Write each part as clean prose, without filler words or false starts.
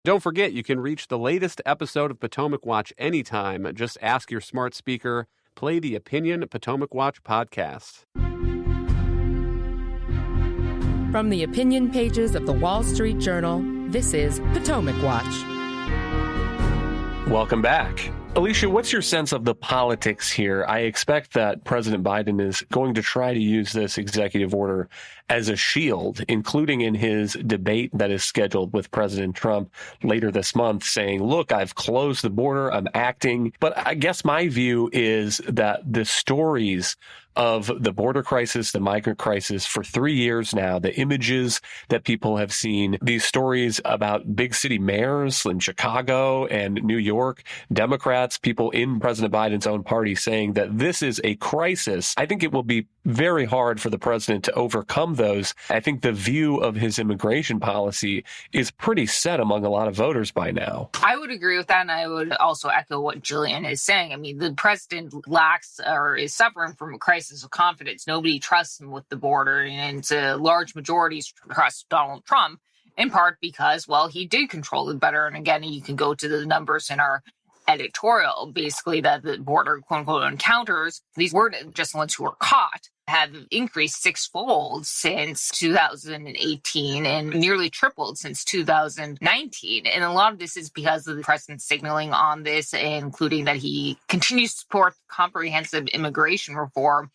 Don't forget, you can reach the latest episode of Potomac Watch anytime. Just ask your smart speaker, play the Opinion Potomac Watch podcast. From the opinion pages of the Wall Street Journal, this is Potomac Watch. Welcome back. Alicia, what's your sense of the politics here? I expect that President Biden is going to try to use this executive order as a shield, including in his debate that is scheduled with President Trump later this month, saying, look, I've closed the border, I'm acting. But I guess my view is that the stories of the border crisis, the migrant crisis for 3 years now, the images that people have seen, these stories about big city mayors in Chicago and New York, Democrats, people in President Biden's own party saying that this is a crisis. I think it will be very hard for the president to overcome those. I think the view of his immigration policy is pretty set among a lot of voters by now. I would agree with that, and I would also echo what Jillian is saying. I mean, the president lacks or is suffering from a crisis of confidence. Nobody trusts him with the border, and large majorities trust Donald Trump, in part because, well, he did control it better. And again, you can go to the numbers in our editorial, basically, that the border, quote unquote, encounters, these weren't just the ones who were caught, have increased sixfold since 2018 and nearly tripled since 2019. And a lot of this is because of the president signaling on this, including that he continues to support comprehensive immigration reform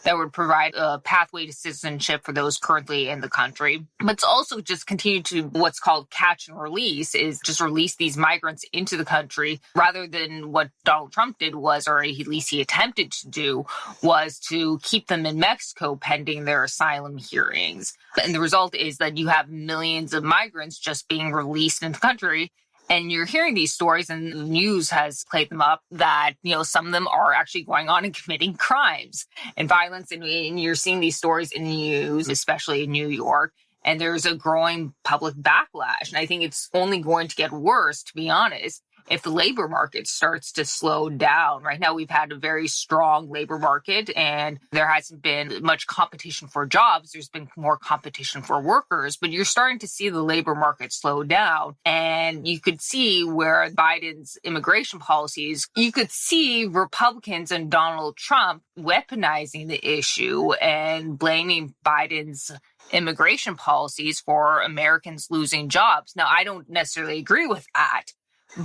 that would provide a pathway to citizenship for those currently in the country. But it's also just continue to what's called catch and release, is just release these migrants into the country rather than what Donald Trump did was, or at least he attempted to do, was to keep them in Mexico pending their asylum hearings. And the result is that you have millions of migrants just being released into the country. And you're hearing these stories, and the news has played them up, that, some of them are actually going on and committing crimes and violence. And you're seeing these stories in the news, especially in New York. And there's a growing public backlash. And I think it's only going to get worse, to be honest, if the labor market starts to slow down. Right now, we've had a very strong labor market, and there hasn't been much competition for jobs. There's been more competition for workers, but you're starting to see the labor market slow down. And you could see where Biden's immigration policies, you could see Republicans and Donald Trump weaponizing the issue and blaming Biden's immigration policies for Americans losing jobs. Now, I don't necessarily agree with that,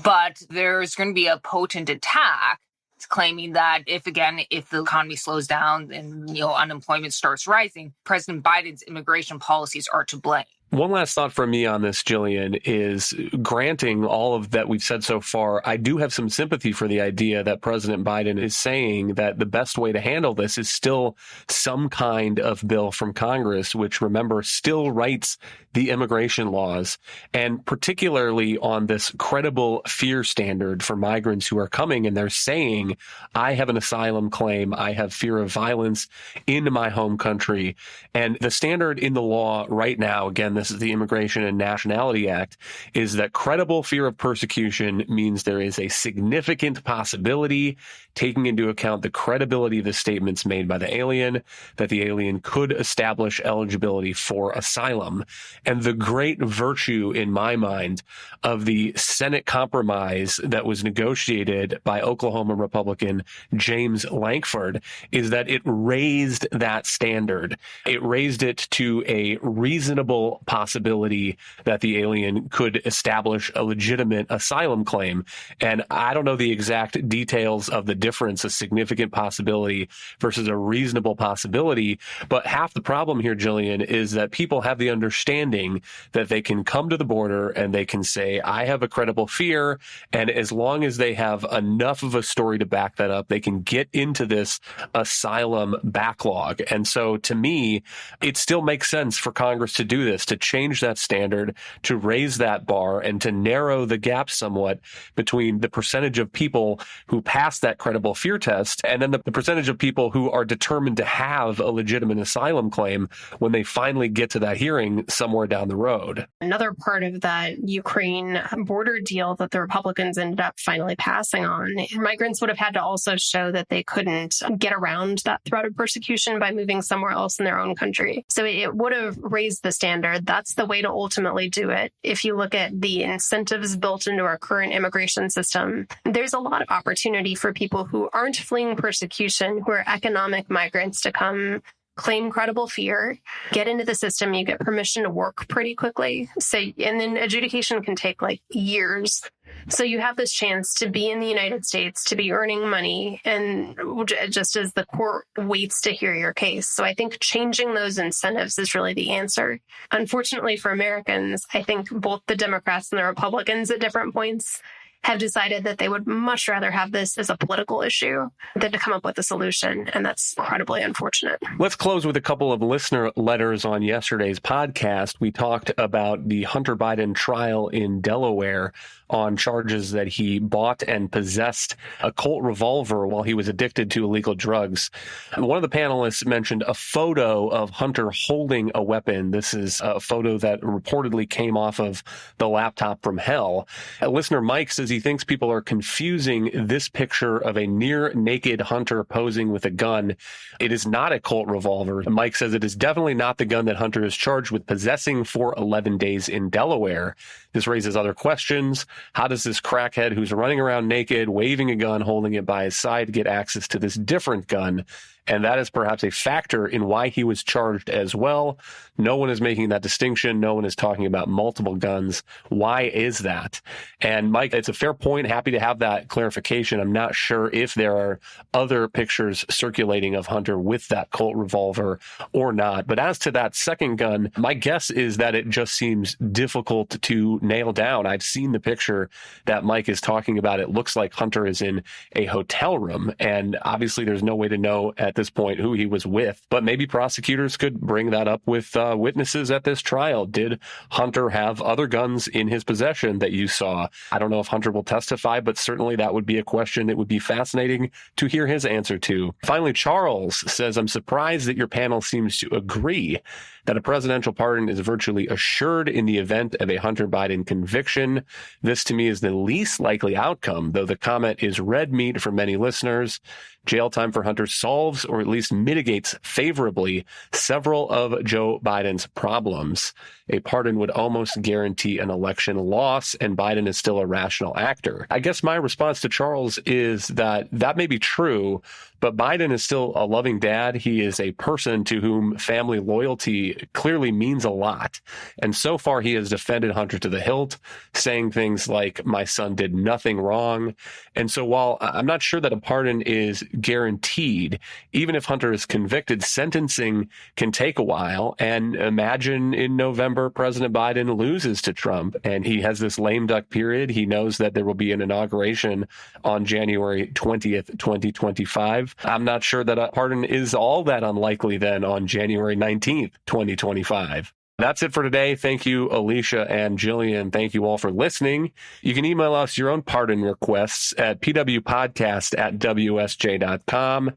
but there's going to be a potent attack claiming that if the economy slows down and, unemployment starts rising, President Biden's immigration policies are to blame. One last thought from me on this, Jillian, is granting all of that we've said so far, I do have some sympathy for the idea that President Biden is saying that the best way to handle this is still some kind of bill from Congress, which, remember, still writes the immigration laws, and particularly on this credible fear standard for migrants who are coming and they're saying, I have an asylum claim, I have fear of violence in my home country. And the standard in the law right now, again, this is the Immigration and Nationality Act, is that credible fear of persecution means there is a significant possibility, taking into account the credibility of the statements made by the alien, that the alien could establish eligibility for asylum. And the great virtue, in my mind, of the Senate compromise that was negotiated by Oklahoma Republican James Lankford is that it raised that standard. It raised it to a reasonable possibility that the alien could establish a legitimate asylum claim. And I don't know the exact details of the difference, a significant possibility versus a reasonable possibility. But half the problem here, Jillian, is that people have the understanding that they can come to the border and they can say, I have a credible fear. And as long as they have enough of a story to back that up, they can get into this asylum backlog. And so to me, it still makes sense for Congress to do this, to change that standard, to raise that bar, and to narrow the gap somewhat between the percentage of people who pass that credible fear test and then the percentage of people who are determined to have a legitimate asylum claim when they finally get to that hearing somewhere down the road. Another part of that Ukraine border deal that the Republicans ended up finally passing on, migrants would have had to also show that they couldn't get around that threat of persecution by moving somewhere else in their own country. So it would have raised the standard that's the way to ultimately do it. If you look at the incentives built into our current immigration system, there's a lot of opportunity for people who aren't fleeing persecution, who are economic migrants, to come claim credible fear, get into the system. You get permission to work pretty quickly. And then adjudication can take like years. So you have this chance to be in the United States, to be earning money, and just as the court waits to hear your case. So I think changing those incentives is really the answer. Unfortunately for Americans, I think both the Democrats and the Republicans at different points have decided that they would much rather have this as a political issue than to come up with a solution. And that's incredibly unfortunate. Let's close with a couple of listener letters on yesterday's podcast. We talked about the Hunter Biden trial in Delaware on charges that he bought and possessed a Colt revolver while he was addicted to illegal drugs. One of the panelists mentioned a photo of Hunter holding a weapon. This is a photo that reportedly came off of the laptop from hell. Listener Mike says he thinks people are confusing this picture of a near naked Hunter posing with a gun. It is not a Colt revolver. Mike says it is definitely not the gun that Hunter is charged with possessing for 11 days in Delaware. This raises other questions. How does this crackhead who's running around naked, waving a gun, holding it by his side, get access to this different gun? And that is perhaps a factor in why he was charged as well. No one is making that distinction. No one is talking about multiple guns. Why is that? And Mike, it's a fair point. Happy to have that clarification. I'm not sure if there are other pictures circulating of Hunter with that Colt revolver or not. But as to that second gun, my guess is that it just seems difficult to nail down. I've seen the picture that Mike is talking about. It looks like Hunter is in a hotel room. And obviously there's no way to know at this point who he was with, but maybe prosecutors could bring that up with witnesses at this trial. Did Hunter have other guns in his possession that you saw? I don't know if Hunter will testify, but certainly that would be a question that would be fascinating to hear his answer to. Finally, Charles says, I'm surprised that your panel seems to agree that a presidential pardon is virtually assured in the event of a Hunter Biden conviction. This to me is the least likely outcome, though the comment is red meat for many listeners. Jail time for Hunter solves or at least mitigates favorably several of Joe Biden's problems. A pardon would almost guarantee an election loss, and Biden is still a rational actor. I guess my response to Charles is that may be true, but Biden is still a loving dad. He is a person to whom family loyalty clearly means a lot. And so far, he has defended Hunter to the hilt, saying things like, my son did nothing wrong. And so while I'm not sure that a pardon is guaranteed, even if Hunter is convicted, sentencing can take a while. And imagine in November, President Biden loses to Trump and he has this lame duck period. He knows that there will be an inauguration on January 20th, 2025. I'm not sure that a pardon is all that unlikely then on January 19th, 2025. That's it for today. Thank you, Alicia and Jillian. Thank you all for listening. You can email us your own pardon requests at pwpodcast@wsj.com.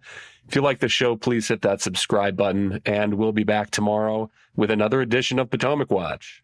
If you like the show, please hit that subscribe button, and we'll be back tomorrow with another edition of Potomac Watch.